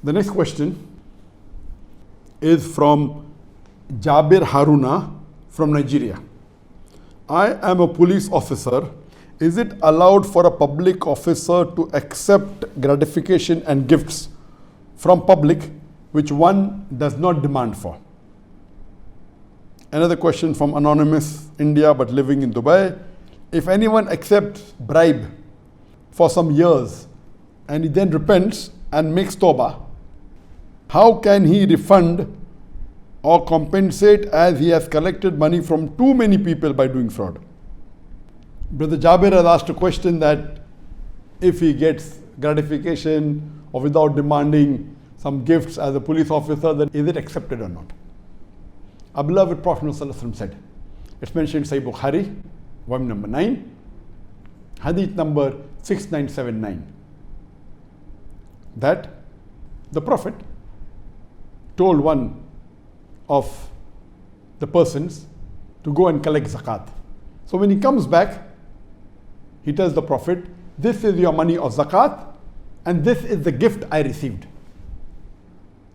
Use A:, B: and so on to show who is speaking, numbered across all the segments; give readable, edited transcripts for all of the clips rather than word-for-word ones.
A: The next question is from Jabir Haruna from Nigeria. I am a police officer. Is it allowed for a public officer to accept gratification and gifts from public which one does not demand for? Another question from Anonymous, India but living in Dubai. If anyone accepts bribe for some years and he then repents and makes tawbah, how can he refund or compensate as he has collected money from too many people by doing fraud? Brother Jabir has asked a question that if he gets gratification or without demanding some gifts as a police officer, then is it accepted or not? Our beloved Prophet ﷺ said, it's mentioned in Sahih Bukhari, volume number 9, Hadith number 6979, that the Prophet told one of the persons to go and collect zakat. So when he comes back, he tells the Prophet, this is your money of zakat and this is the gift I received.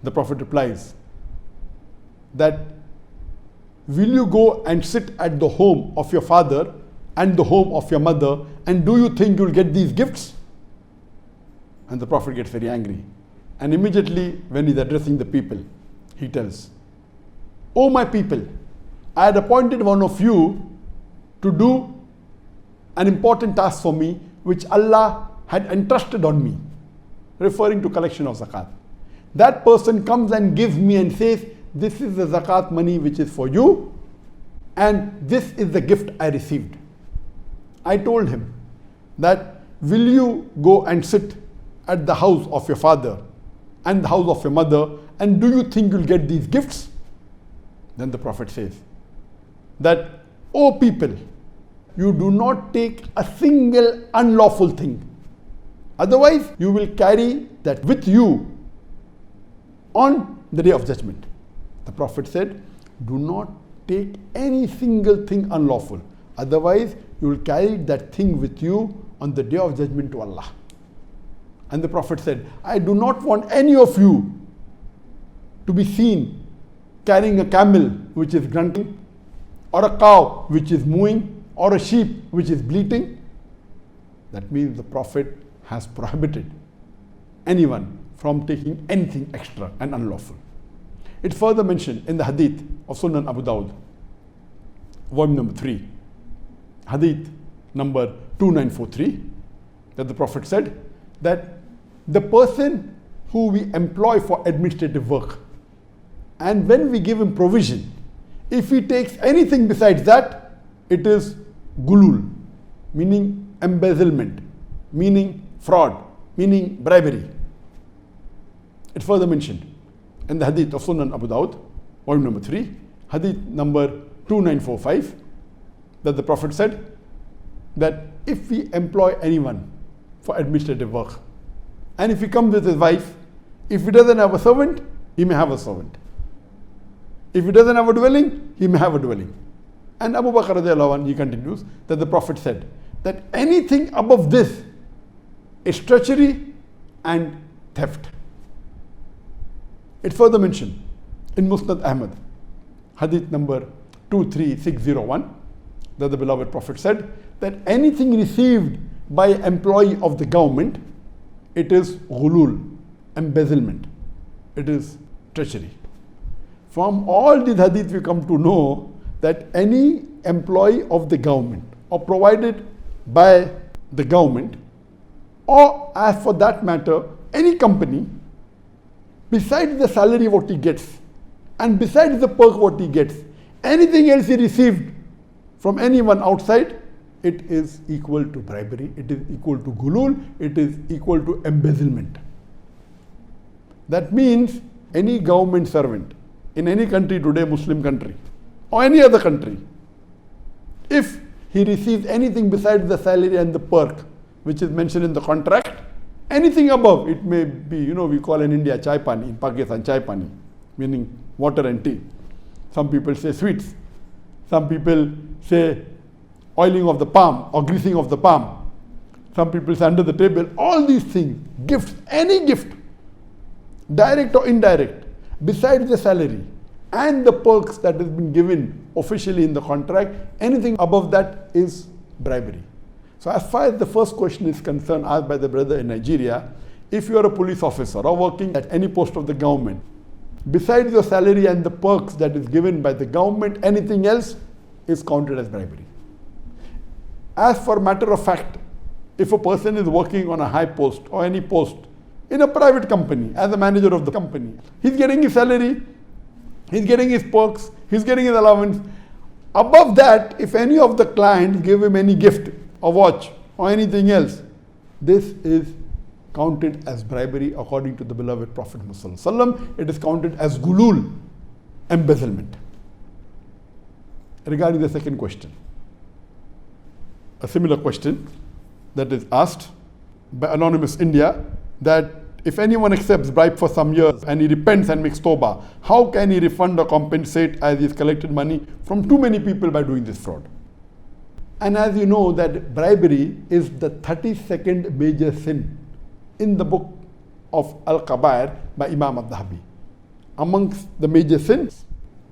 A: The Prophet replies that, will you go and sit at the home of your father and the home of your mother, and do you think you'll get these gifts? And the Prophet gets very angry. And immediately when he's addressing the people, he tells, O my people, I had appointed one of you to do an important task for me which Allah had entrusted on me, referring to collection of zakat. That person comes and gives me and says, this is the zakat money which is for you and this is the gift I received. I told him that, will you go and sit at the house of your father and the house of your mother, and do you think you'll get these gifts? Then the Prophet says that, O people, you do not take a single unlawful thing. Otherwise, you will carry that with you on the day of judgment. The Prophet said, do not take any single thing unlawful. Otherwise, you will carry that thing with you on the day of judgment to Allah. And the Prophet said, I do not want any of you to be seen carrying a camel which is grunting, or a cow which is mooing, or a sheep which is bleating. That means the Prophet has prohibited anyone from taking anything extra and unlawful. It's further mentioned in the Hadith of Sunan Abu Dawud, volume number 3, Hadith number 2943, that the Prophet said that the person who we employ for administrative work, and when we give him provision, if he takes anything besides that, it is gulul, meaning embezzlement, meaning fraud, meaning bribery. It's further mentioned in the Hadith of Sunan Abu Dawud, volume number 3, Hadith number 2945, that the Prophet said that if we employ anyone for administrative work, and if he comes with his wife, if he doesn't have a servant, he may have a servant. If he doesn't have a dwelling, he may have a dwelling. And Abu Bakr radiallahu anhu, he continues, that the Prophet said that anything above this is treachery and theft. It's further mentioned in Musnad Ahmad, Hadith number 23601, that the beloved Prophet said that anything received by an employee of the government, it is ghulul, embezzlement, it is treachery. From all these hadith we come to know that any employee of the government or provided by the government, or as for that matter any company, besides the salary what he gets and besides the perk what he gets, anything else he received from anyone outside, it is equal to bribery, it is equal to gulul, it is equal to embezzlement. That means any government servant in any country today, Muslim country or any other country, if he receives anything besides the salary and the perk which is mentioned in the contract, anything above, it may be, we call in India chai pani, in Pakistan chai pani, meaning water and tea. Some people say sweets. Some people say oiling of the palm or greasing of the palm. Some people say under the table. All these things, gifts, any gift, direct or indirect, besides the salary and the perks that has been given officially in the contract, anything above that is bribery. So as far as the first question is concerned, asked by the brother in Nigeria, if you are a police officer or working at any post of the government, besides your salary and the perks that is given by the government, anything else is counted as bribery. As for matter of fact, if a person is working on a high post or any post in a private company as a manager of the company, he's getting his salary, he's getting his perks, he's getting his allowance. Above that, if any of the clients give him any gift, a watch or anything else, this is counted as bribery according to the beloved Prophet Muhammad. It is counted as gulul, embezzlement. Regarding the second question, a similar question that is asked by Anonymous India, that if anyone accepts bribe for some years and he repents and makes tawbah, how can he refund or compensate as he's collected money from too many people by doing this fraud? And as you know that bribery is the 32nd major sin in the book of Al-Kabair by Imam al-Dhahabi. Amongst the major sins,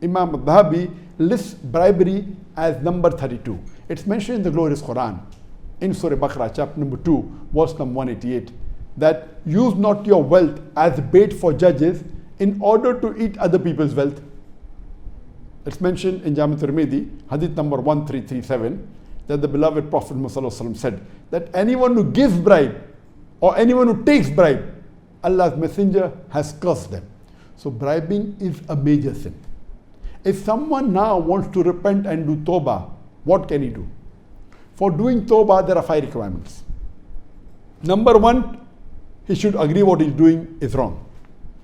A: Imam al-Dhahabi lists bribery as number 32. It's mentioned in the glorious Quran, in Surah Baqarah, chapter number 2, verse number 188, that use not your wealth as bait for judges in order to eat other people's wealth. It's mentioned in Jami' Tirmidhi, hadith number 1337, that the beloved Prophet Muhammad said that anyone who gives bribe or anyone who takes bribe, Allah's messenger has cursed them. So bribing is a major sin. If someone now wants to repent and do tawbah, what can he do? For doing tawbah, there are 5 requirements. Number 1, he should agree what he's doing is wrong.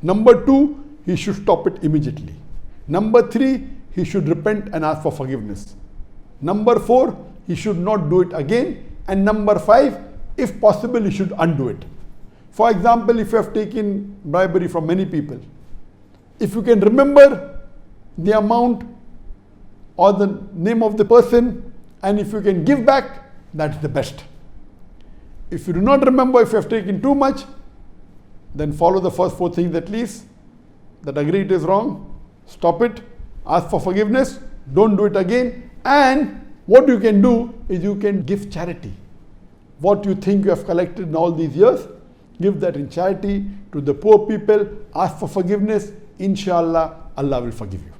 A: Number 2, he should stop it immediately. Number 3, he should repent and ask for forgiveness. Number 4, he should not do it again. And number 5, if possible, he should undo it. For example, if you have taken bribery from many people, if you can remember the amount or the name of the person, and if you can give back, that's the best. If you do not remember, if you have taken too much, then follow the first 4 things at least, that agree it is wrong, stop it, ask for forgiveness, don't do it again, and what you can do is you can give charity. What you think you have collected in all these years, give that in charity to the poor people, ask for forgiveness, inshallah, Allah will forgive you.